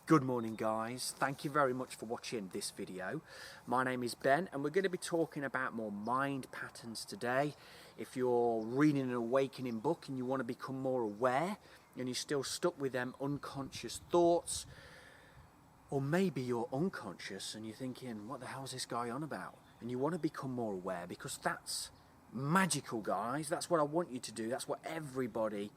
Good morning guys, thank you very much for watching this video. My name is Ben and we're going to be talking about more mind patterns today. If you're reading an awakening book and you want to become more aware and you're still stuck with them unconscious thoughts, or maybe you're unconscious and you're thinking, what the hell is this guy on about? And you want to become more aware, because that's magical guys, that's what I want you to do, that's what everybody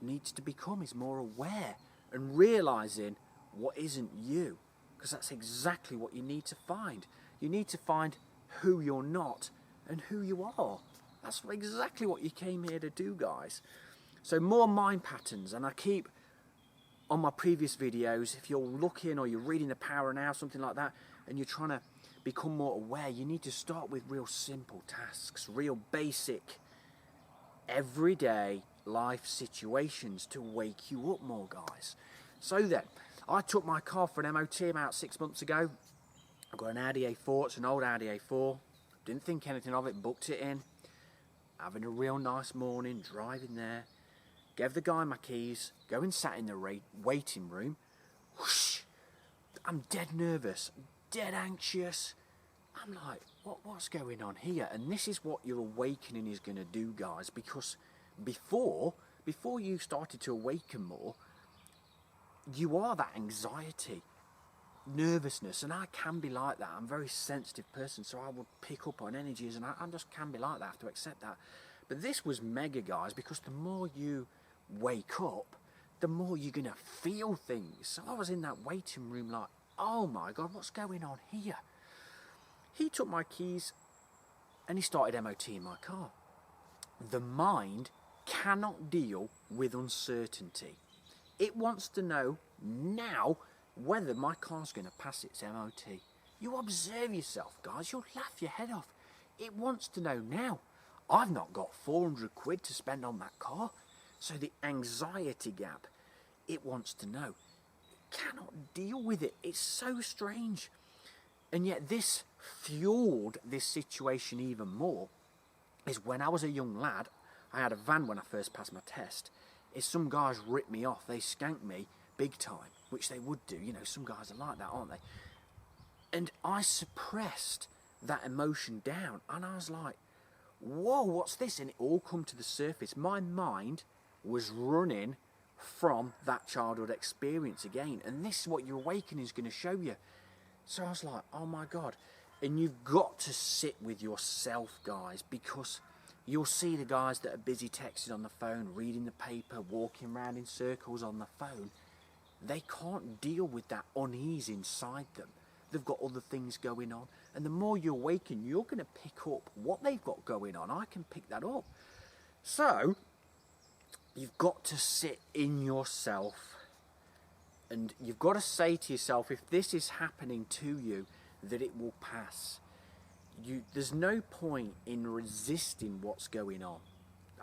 needs to become, is more aware and realizing what isn't you, because that's exactly what you need to find. You need to find who you're not and who you are. That's exactly what you came here to do, guys. So more mind patterns, and I keep on my previous videos, if you're looking or you're reading The Power Now, something like that, and you're trying to become more aware, you need to start with real simple tasks, real basic everyday life situations to wake you up more, guys. So then, I took my car for an MOT about 6 months ago. I've got an Audi A4, it's an old Audi A4. Didn't think anything of it, booked it in. Having a real nice morning, driving there. Gave the guy my keys, going sat in the waiting room. Whoosh! I'm dead nervous, dead anxious. I'm like, what's going on here? And this is what your awakening is going to do, guys, because before you started to awaken more, you are that anxiety, nervousness, and I can be like that. I'm a very sensitive person, so I will pick up on energies, and I just can be like that. I have to accept that. But this was mega, guys, because the more you wake up, the more you're going to feel things. So I was in that waiting room like, oh my God, what's going on here? He took my keys and he started MOTing my car. The mind cannot deal with uncertainty. It wants to know now whether my car's going to pass its MOT. You observe yourself, guys, you'll laugh your head off. It wants to know now. I've not got 400 quid to spend on that car. So the anxiety gap, it wants to know. It cannot deal with it. It's so strange. And yet this fueled this situation even more. Is when I was a young lad, I had a van when I first passed my test. Is some guys ripped me off, they skanked me big time, which they would do, you know, some guys are like that, aren't they? And I suppressed that emotion down, and I was like, whoa, what's this? And it all come to the surface. My mind was running from that childhood experience again, and this is what your awakening is going to show you. So I was like, oh my God. And you've got to sit with yourself, guys, because you'll see the guys that are busy texting on the phone, reading the paper, walking around in circles on the phone. They can't deal with that unease inside them. They've got other things going on. And the more you awaken, you're going to pick up what they've got going on. I can pick that up. So you've got to sit in yourself. And you've got to say to yourself, if this is happening to you, that it will pass. There's no point in resisting what's going on.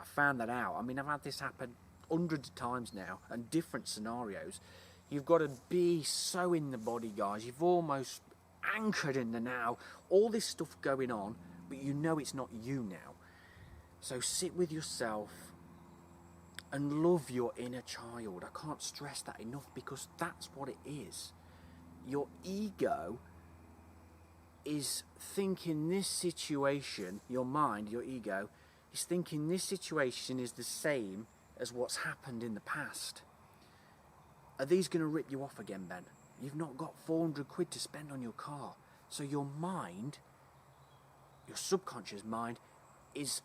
I found that out. I mean, I've had this happen hundreds of times now, and different scenarios. You've got to be so in the body, guys. You've almost anchored in the now. All this stuff going on, but you know it's not you now. So sit with yourself and love your inner child. I can't stress that enough, because that's what it is. Your ego is thinking this situation, your mind, your ego, is thinking this situation is the same as what's happened in the past. Are these going to rip you off again, Ben? You've not got 400 quid to spend on your car. So your mind, your subconscious mind, is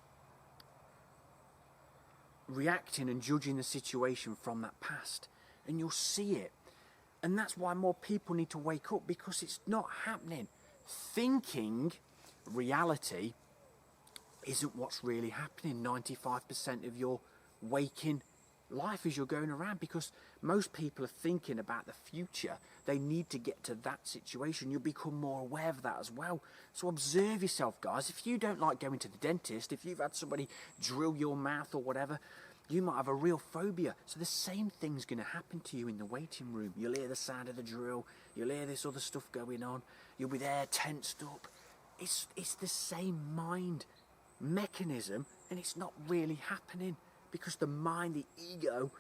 reacting and judging the situation from that past, and you'll see it. And that's why more people need to wake up, because it's not happening. Thinking reality isn't what's really happening 95% of your waking life as you're going around, because most people are thinking about the future. They need to get to that situation. You'll become more aware of that as well. So observe yourself, guys. If you don't like going to the dentist, if you've had somebody drill your mouth or whatever, you might have a real phobia. So the same thing's going to happen to you in the waiting room. You'll hear the sound of the drill. You'll hear this other stuff going on. You'll be there tensed up. It's the same mind mechanism, and it's not really happening, because the mind, the ego,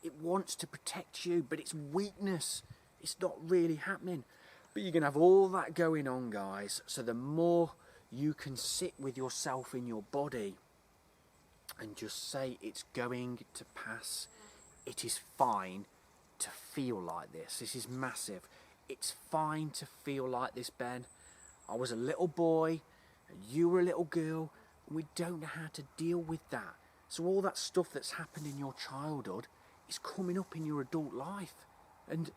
It wants to protect you, but it's weakness. It's not really happening. But you're going to have all that going on, guys. So the more you can sit with yourself in your body and just say it's going to pass. It is fine to feel like this. This is massive. It's fine to feel like this, Ben. I was a little boy and you were a little girl, and we don't know how to deal with that. So all that stuff that's happened in your childhood is coming up in your adult life, and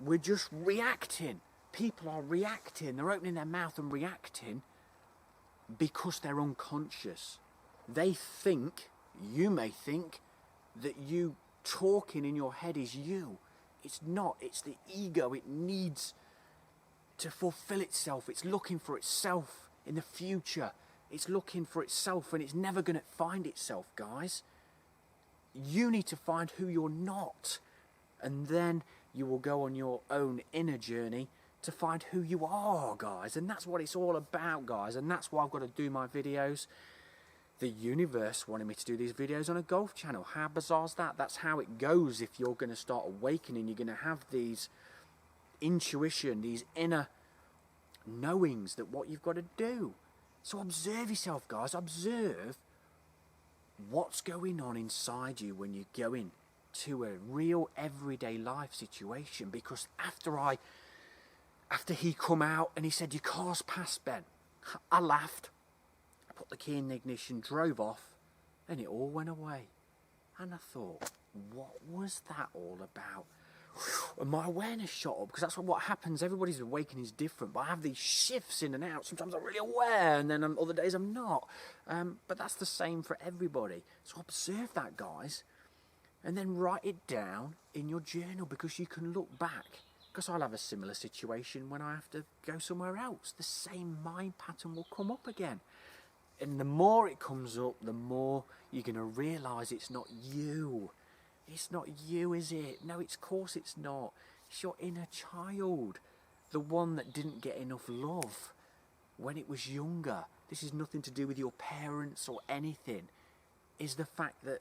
we're just reacting. People are reacting. They're opening their mouth and reacting because they're unconscious. They think, you may think, that you talking in your head is you. It's not. It's the ego. It needs to fulfill itself. It's looking for itself in the future. It's looking for itself, and it's never going to find itself, guys. You need to find who you're not, and then you will go on your own inner journey to find who you are, guys. And that's what it's all about, guys. And that's why I've got to do my videos. The universe wanted me to do these videos on a golf channel. How bizarre is that? That's how it goes. If you're going to start awakening, you're going to have these intuition, these inner knowings that what you've got to do. So observe yourself, guys. Observe what's going on inside you when you go into a real everyday life situation. Because after he come out and he said, your car's past, Ben, I laughed. I put the key in the ignition, drove off, and it all went away. And I thought, what was that all about? And my awareness shot up, because that's what happens. Everybody's awakening is different, but I have these shifts in and out. Sometimes I'm really aware, and then other days I'm not. But that's the same for everybody. So observe that, guys, and then write it down in your journal, because you can look back. Because I'll have a similar situation when I have to go somewhere else. The same mind pattern will come up again. And the more it comes up, the more you're going to realise it's not you. It's not you, is it? No, of course it's not. It's your inner child. The one that didn't get enough love when it was younger. This is nothing to do with your parents or anything. It's the fact that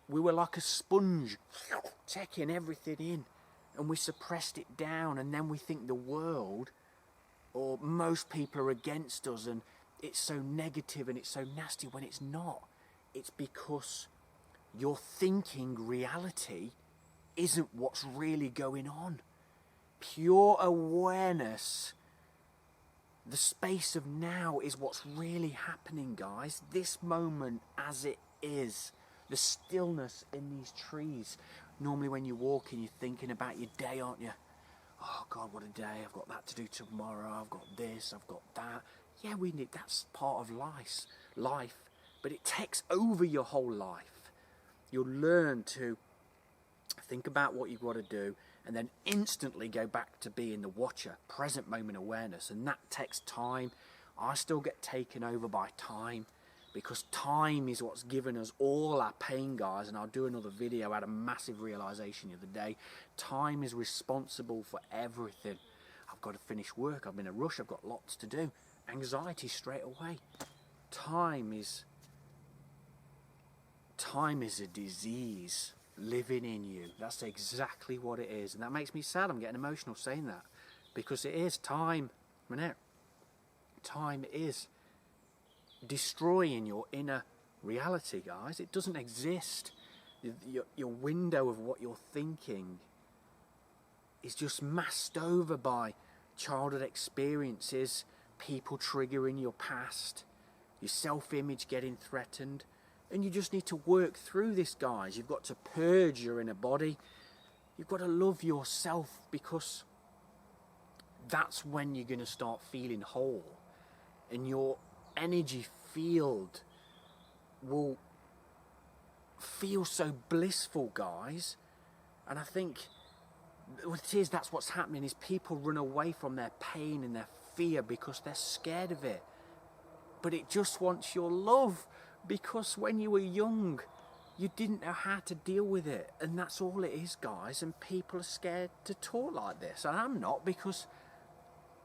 we were like a sponge, taking everything in. And we suppressed it down, and then we think the world, or most people, are against us, and it's so negative and it's so nasty, when it's not. It's because you're thinking reality isn't what's really going on. Pure awareness, the space of now, is what's really happening, guys. This moment as it is, the stillness in these trees. Normally when you're walking, you're thinking about your day, aren't you? Oh God, what a day. I've got that to do tomorrow. I've got this, I've got that. Yeah, that's part of life. But it takes over your whole life. You'll learn to think about what you've got to do, and then instantly go back to being the watcher, present moment awareness. And that takes time. I still get taken over by time, because time is what's given us all our pain, guys. And I'll do another video. I had a massive realization the other day. Time is responsible for everything. I've got to finish work. I'm in a rush. I've got lots to do. Anxiety straight away. Time is a disease living in you. That's exactly what it is. And that makes me sad. I'm getting emotional saying that, because it is time, isn't it? Time is destroying your inner reality, guys. It doesn't exist. Your window of what you're thinking is just masked over by childhood experiences, people triggering your past, your self-image getting threatened. And you just need to work through this, guys. You've got to purge your inner body. You've got to love yourself, because that's when you're going to start feeling whole. And your energy field will feel so blissful, guys. And I think what it is, that's what's happening, is people run away from their pain and their fear because they're scared of it. But it just wants your love, because when you were young, you didn't know how to deal with it. And that's all it is, guys. And people are scared to talk like this. And I'm not, because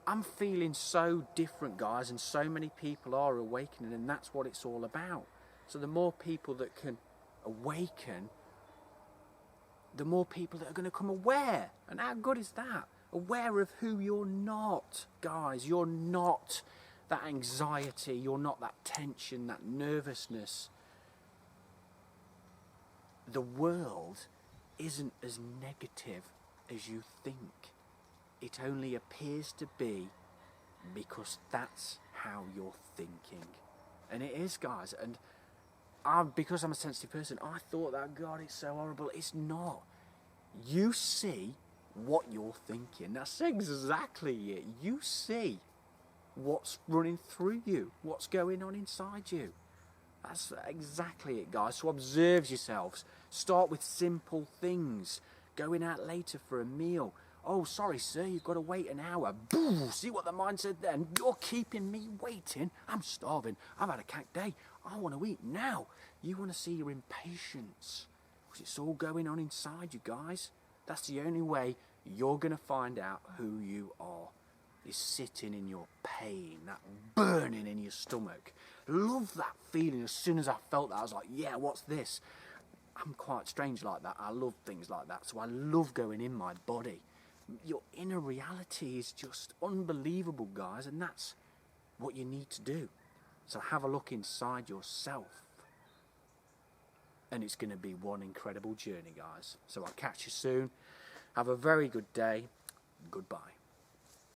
I'm feeling so different, guys, and so many people are awakening, and that's what it's all about. So the more people that can awaken, the more people that are going to come aware. And how good is that? Aware of who you're not, guys. You're not that anxiety. You're not that tension, that nervousness. The world isn't as negative as you think. It only appears to be because that's how you're thinking. And it is, guys. And because I'm a sensitive person, I thought that, God, it's so horrible. It's not. You see what you're thinking. That's exactly it. You see what's running through you, what's going on inside you. That's exactly it, guys. So observe yourselves. Start with simple things. Going out later for a meal. Oh, sorry, sir, you've got to wait an hour. Boo! See what the mind said then? You're keeping me waiting. I'm starving. I've had a cack day. I want to eat now. You want to see your impatience. Because it's all going on inside you, guys. That's the only way you're going to find out who you are. Is sitting in your pain, that burning in your stomach. Love that feeling. As soon as I felt that, I was like, yeah, what's this? I'm quite strange like that. I love things like that. So I love going in my body. Your inner reality is just unbelievable, guys, and that's what you need to do. So have a look inside yourself. And it's going to be one incredible journey, guys. So I'll catch you soon. Have a very good day. Goodbye.